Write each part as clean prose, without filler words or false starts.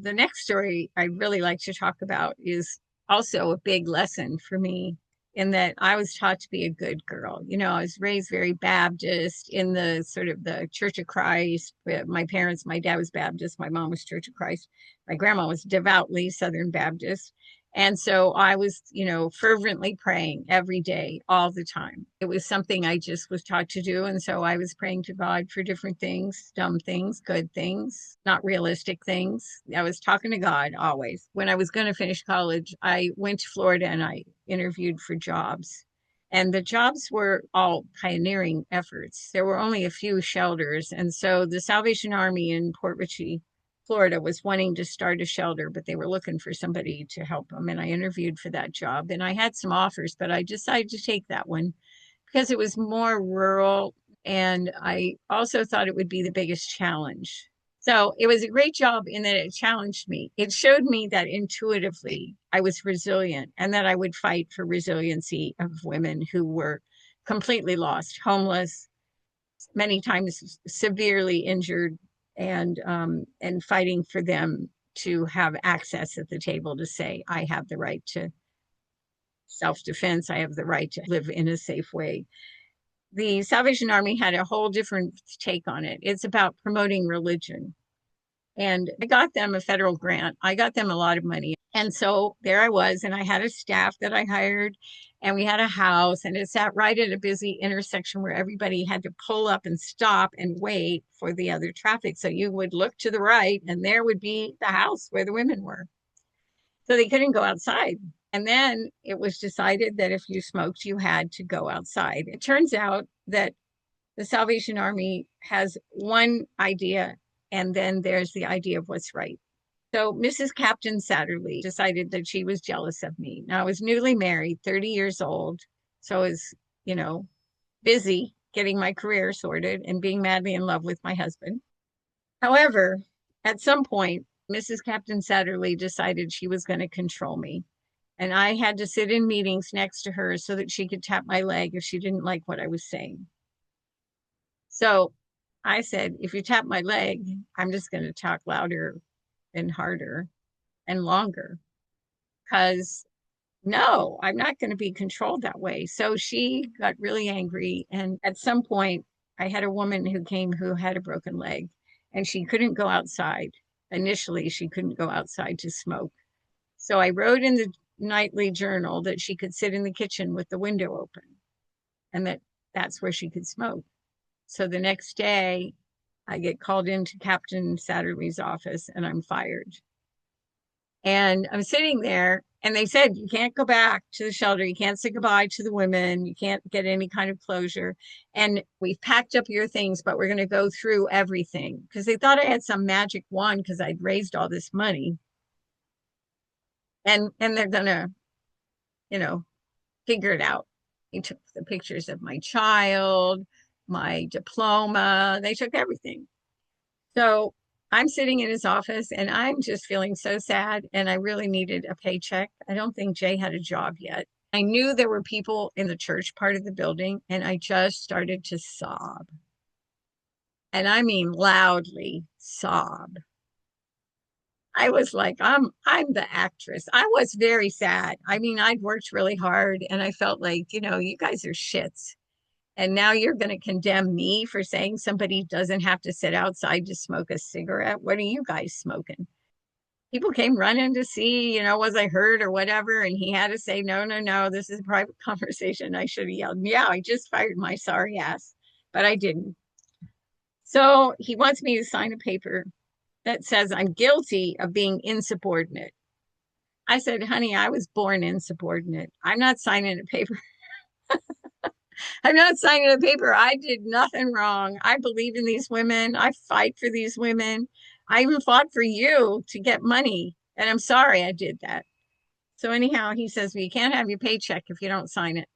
the next story I really like to talk about is also a big lesson for me in that I was taught to be a good girl. I was raised very Baptist in the sort of the Church of Christ. My parents, my dad was Baptist, my mom was Church of Christ, my grandma was devoutly Southern Baptist. And so I was, fervently praying every day, all the time. It was something I just was taught to do. And so I was praying to God for different things, dumb things, good things, not realistic things. I was talking to God always. When I was going to finish college, I went to Florida and I interviewed for jobs. And the jobs were all pioneering efforts. There were only a few shelters. And so the Salvation Army in Port Richey, Florida was wanting to start a shelter, but they were looking for somebody to help them. And I interviewed for that job and I had some offers, but I decided to take that one because it was more rural. And I also thought it would be the biggest challenge. So it was a great job in that it challenged me. It showed me that intuitively I was resilient and that I would fight for resiliency of women who were completely lost, homeless, many times severely injured, and fighting for them to have access at the table to say, I have the right to self-defense, I have the right to live in a safe way. The Salvation Army had a whole different take on it. It's about promoting religion. And I got them a federal grant. I got them a lot of money. And so there I was, and I had a staff that I hired, and we had a house, and it sat right at a busy intersection where everybody had to pull up and stop and wait for the other traffic. So you would look to the right, and there would be the house where the women were. So they couldn't go outside. And then it was decided that if you smoked, you had to go outside. It turns out that the Salvation Army has one idea, and then there's the idea of what's right. So Mrs. Captain Satterley decided that she was jealous of me. Now I was newly married, 30 years old. So I was, you know, busy getting my career sorted and being madly in love with my husband. However, at some point, Mrs. Captain Satterley decided she was going to control me. And I had to sit in meetings next to her so that she could tap my leg if she didn't like what I was saying. So I said, if you tap my leg, I'm just going to talk louder and harder and longer because no, I'm not going to be controlled that way. So she got really angry. And at some point, I had a woman who came who had a broken leg and she couldn't go outside. Initially, she couldn't go outside to smoke. So I wrote in the nightly journal that she could sit in the kitchen with the window open and that's where she could smoke. So the next day, I get called into Captain Satterley's office and I'm fired. And I'm sitting there, and they said, you can't go back to the shelter. You can't say goodbye to the women. You can't get any kind of closure. And we've packed up your things, but we're going to go through everything because they thought I had some magic wand because I'd raised all this money. And they're going to, you know, figure it out. They took the pictures of my child, my diploma. They took everything. So I'm sitting in his office and I'm just feeling so sad. And I really needed a paycheck. I don't think Jay had a job yet. I knew there were people in the church part of the building, and I just started to sob. And I mean loudly sob. I was like, I'm the actress. I was very sad. I mean, I'd worked really hard and I felt like, you guys are shits. And now you're going to condemn me for saying somebody doesn't have to sit outside to smoke a cigarette. What are you guys smoking? People came running to see, was I hurt or whatever. And he had to say, no, no, no, this is a private conversation. I should have yelled, yeah, I just fired my sorry ass, but I didn't. So he wants me to sign a paper that says I'm guilty of being insubordinate. I said, honey, I was born insubordinate. I'm not signing a paper. I'm not signing a paper. I did nothing wrong. I believe in these women. I fight for these women. I even fought for you to get money. And I'm sorry I did that. So anyhow, he says, well, you can't have your paycheck if you don't sign it.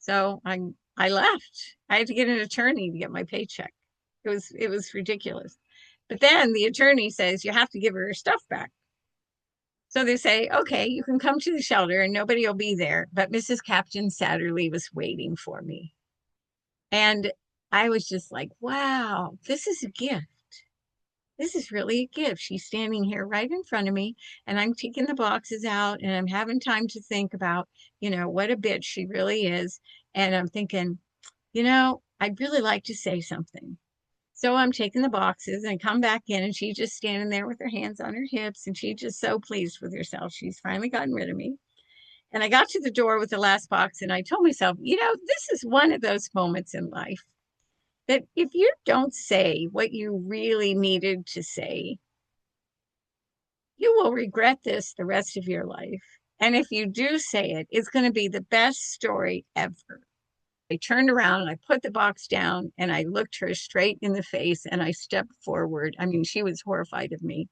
So I left. I had to get an attorney to get my paycheck. It was ridiculous. But then the attorney says you have to give her stuff back. So they say, okay, you can come to the shelter and nobody will be there. But Mrs. Captain Satterley was waiting for me. And I was just like, wow, this is a gift. this is really a gift. She's standing here right in front of me, and I'm taking the boxes out, and I'm having time to think about, what a bitch she really is. And I'm thinking, I'd really like to say something. So I'm taking the boxes and come back in, and she's just standing there with her hands on her hips, and she's just so pleased with herself. She's finally gotten rid of me. And I got to the door with the last box, and I told myself, this is one of those moments in life that if you don't say what you really needed to say, you will regret this the rest of your life. And if you do say it, it's going to be the best story ever. I turned around and I put the box down and I looked her straight in the face and I stepped forward. I mean, she was horrified of me.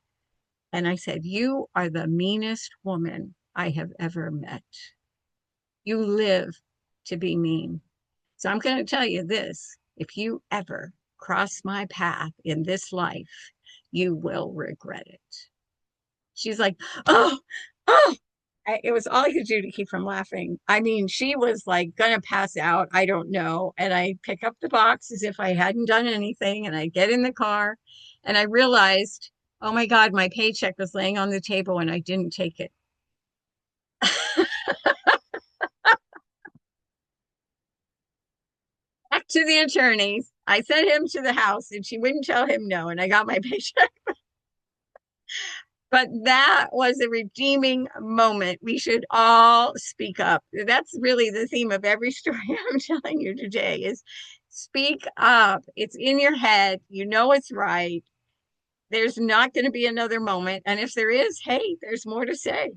And I said, "You are the meanest woman I have ever met. You live to be mean. So I'm going to tell you this, if you ever cross my path in this life, you will regret it." She's like, "Oh, oh." It was all I could do to keep from laughing. I mean, she was like gonna pass out. I don't know. And I pick up the box as if I hadn't done anything. And I get in the car and I realized, oh my God, my paycheck was laying on the table and I didn't take it. Back to the attorneys. I sent him to the house and she wouldn't tell him no. And I got my paycheck. But that was a redeeming moment. We should all speak up. That's really the theme of every story I'm telling you today is speak up. It's in your head. You know it's right. There's not going to be another moment. And if there is, hey, there's more to say.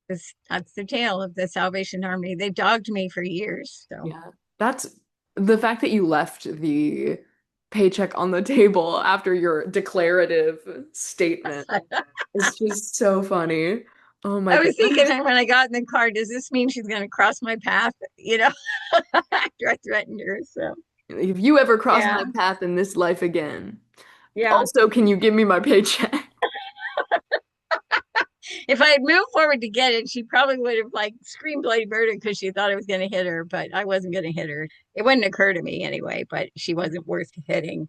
That's the tale of the Salvation Army. They dogged me for years. So Yeah. That's the fact that you left the paycheck on the table after your declarative statement is just so funny. Oh my I was thinking goodness. when I got in the car, does this mean she's going to cross my path? After I threatened her. So, If you ever cross yeah, my path in this life again, yeah. also, can you give me my paycheck? If I had moved forward to get it, she probably would have like screamed bloody murder because she thought I was going to hit her, but I wasn't going to hit her. It wouldn't occur to me anyway, but she wasn't worth hitting.